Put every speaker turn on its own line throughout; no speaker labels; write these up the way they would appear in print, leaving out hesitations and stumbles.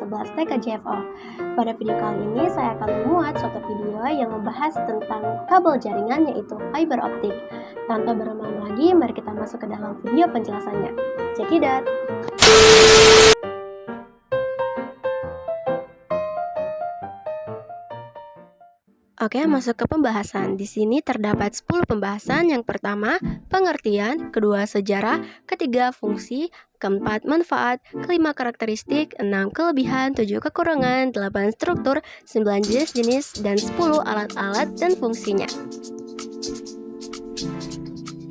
TKJFO. Pada video kali ini saya akan memuat suatu video yang membahas tentang kabel jaringan yaitu fiber optik. Tanpa berlama-lama lagi, mari kita masuk ke dalam video penjelasannya. Check it out! Oke, masuk ke pembahasan. Di sini terdapat 10 pembahasan. Yang pertama, pengertian, kedua, sejarah, ketiga, fungsi, keempat, manfaat, kelima, karakteristik, 6, kelebihan, 7, kekurangan, 8, struktur, 9, jenis-jenis, dan 10, alat-alat dan fungsinya.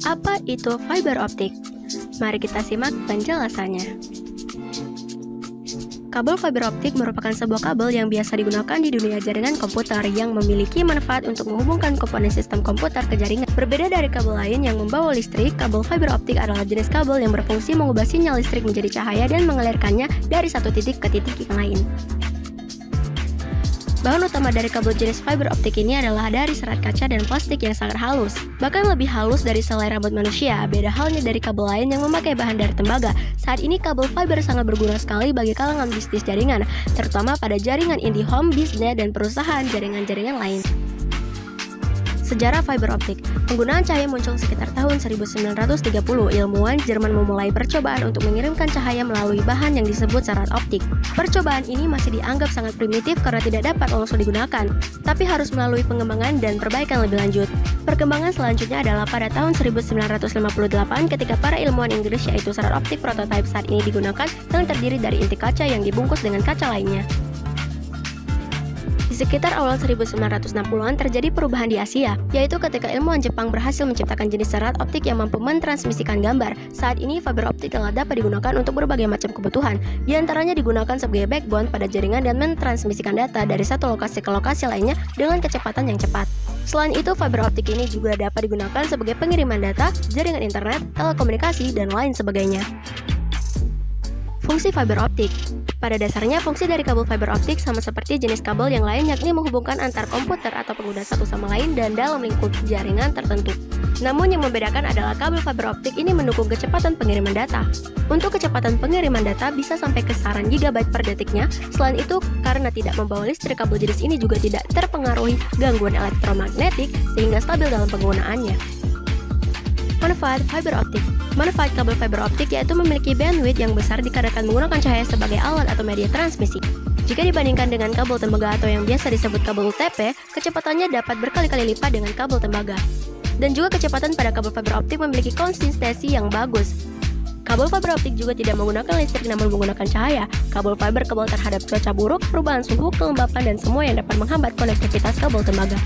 Apa itu fiber optik? Mari kita simak penjelasannya. Kabel fiber optik merupakan sebuah kabel yang biasa digunakan di dunia jaringan komputer yang memiliki manfaat untuk menghubungkan komponen sistem komputer ke jaringan. Berbeda dari kabel lain yang membawa listrik, kabel fiber optik adalah jenis kabel yang berfungsi mengubah sinyal listrik menjadi cahaya dan mengalirkannya dari satu titik ke titik yang lain. Bahan utama dari kabel jenis fiber optik ini adalah dari serat kaca dan plastik yang sangat halus, bahkan lebih halus dari selai rambut manusia. Beda halnya dari kabel lain yang memakai bahan dari tembaga. Saat ini kabel fiber sangat berguna sekali bagi kalangan bisnis jaringan, terutama pada jaringan IndiHome, bisnis, dan perusahaan jaringan-jaringan lain. Sejarah fiber optik. Penggunaan cahaya muncul sekitar tahun 1930. Ilmuwan Jerman memulai percobaan untuk mengirimkan cahaya melalui bahan yang disebut serat optik. Percobaan ini masih dianggap sangat primitif karena tidak dapat langsung digunakan, tapi harus melalui pengembangan dan perbaikan lebih lanjut. Perkembangan selanjutnya adalah pada tahun 1958 ketika para ilmuwan Inggris yaitu serat optik prototipe saat ini digunakan yang terdiri dari inti kaca yang dibungkus dengan kaca lainnya. Di sekitar awal 1960-an terjadi perubahan di Asia, yaitu ketika ilmuwan Jepang berhasil menciptakan jenis serat optik yang mampu mentransmisikan gambar. Saat ini fiber optik telah dapat digunakan untuk berbagai macam kebutuhan, di antaranya digunakan sebagai backbone pada jaringan dan mentransmisikan data dari satu lokasi ke lokasi lainnya dengan kecepatan yang cepat. Selain itu, fiber optik ini juga dapat digunakan sebagai pengiriman data, jaringan internet, telekomunikasi, dan lain sebagainya. Fungsi fiber optik. Pada dasarnya, fungsi dari kabel fiber optik sama seperti jenis kabel yang lain, yakni menghubungkan antar komputer atau pengguna satu sama lain dan dalam lingkup jaringan tertentu. Namun yang membedakan adalah kabel fiber optik ini mendukung kecepatan pengiriman data. Untuk kecepatan pengiriman data bisa sampai kisaran gigabyte per detiknya. Selain itu, karena tidak membawa listrik, kabel jenis ini juga tidak terpengaruhi gangguan elektromagnetik sehingga stabil dalam penggunaannya. Manfaat fiber optik. Manfaat kabel fiber optik yaitu memiliki bandwidth yang besar dikarenakan menggunakan cahaya sebagai alat atau media transmisi. Jika dibandingkan dengan kabel tembaga atau yang biasa disebut kabel UTP, kecepatannya dapat berkali-kali lipat dengan kabel tembaga. Dan juga kecepatan pada kabel fiber optik memiliki konsistensi yang bagus. Kabel fiber optik juga tidak menggunakan listrik namun menggunakan cahaya. Kabel fiber kebal terhadap cuaca buruk, perubahan suhu, kelembapan, dan semua yang dapat menghambat konektivitas kabel tembaga.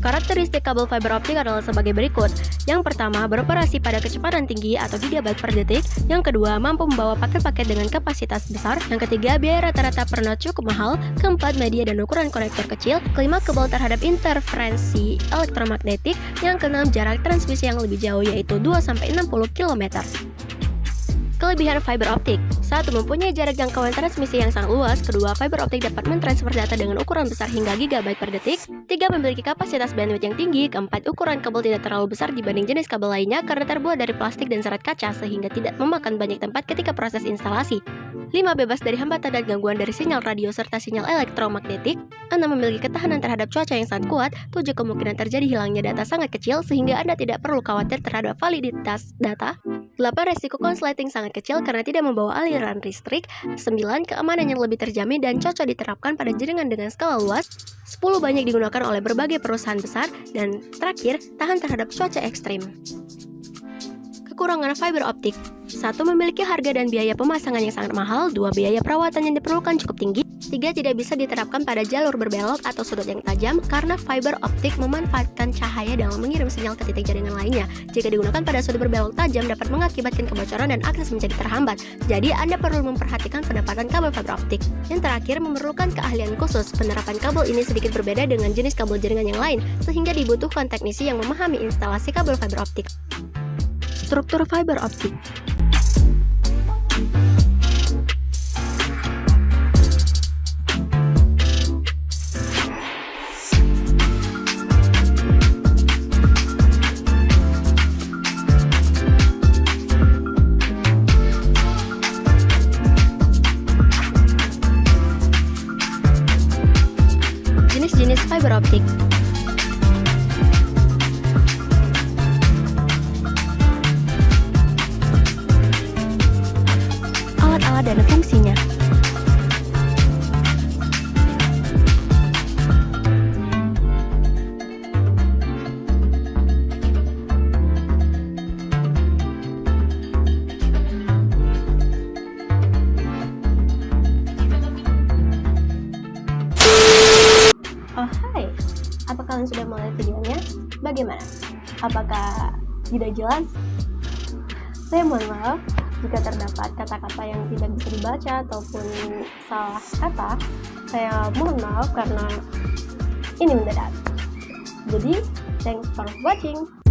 Karakteristik kabel fiber optik adalah sebagai berikut. Yang pertama, beroperasi pada kecepatan tinggi atau gigabyte per detik. Yang kedua, mampu membawa paket-paket dengan kapasitas besar. Yang ketiga, biaya rata-rata per not cukup mahal. Keempat, media dan ukuran konektor kecil. Kelima, kebal terhadap interferensi elektromagnetik. Yang keenam, jarak transmisi yang lebih jauh yaitu 2-60 km. Kelebihan fiber optik. 1. Mempunyai jarak jangkauan transmisi yang sangat luas. Kedua, fiber optik dapat mentransfer data dengan ukuran besar hingga gigabyte per detik. 3. Memiliki kapasitas bandwidth yang tinggi. Keempat, ukuran kabel tidak terlalu besar dibanding jenis kabel lainnya karena terbuat dari plastik dan serat kaca sehingga tidak memakan banyak tempat ketika proses instalasi. 5. Bebas dari hambatan dan gangguan dari sinyal radio serta sinyal elektromagnetik. 6. Memiliki ketahanan terhadap cuaca yang sangat kuat. 7. Kemungkinan terjadi hilangnya data sangat kecil sehingga Anda tidak perlu khawatir terhadap validitas data. 8. Resiko konsleting sangat kecil karena tidak membawa aliran listrik. 9. Keamanan yang lebih terjamin dan cocok diterapkan pada jaringan dengan skala luas. 10. Banyak digunakan oleh berbagai perusahaan besar. Dan terakhir, tahan terhadap cuaca ekstrim. Kekurangan fiber optik. 1. Memiliki harga dan biaya pemasangan yang sangat mahal. 2. Biaya perawatan yang diperlukan cukup tinggi. 3. Tidak bisa diterapkan pada jalur berbelok atau sudut yang tajam karena fiber optik memanfaatkan cahaya dalam mengirim sinyal ke titik jaringan lainnya. Jika digunakan pada sudut berbelok tajam dapat mengakibatkan kebocoran dan akses menjadi terhambat. Jadi Anda perlu memperhatikan penempatan kabel fiber optik. Yang terakhir, memerlukan keahlian khusus. Penerapan kabel ini sedikit berbeda dengan jenis kabel jaringan yang lain, sehingga dibutuhkan teknisi yang memahami instalasi kabel fiber optik. Struktur fiber optik. fiber optik. Alat-alat dan fungsinya. Oh hai, apa kalian sudah melihat videonya? Bagaimana? Apakah tidak jelas? Saya mohon maaf jika terdapat kata-kata yang tidak bisa dibaca ataupun salah kata. Saya mohon maaf karena ini mendadak. Jadi, thanks for watching.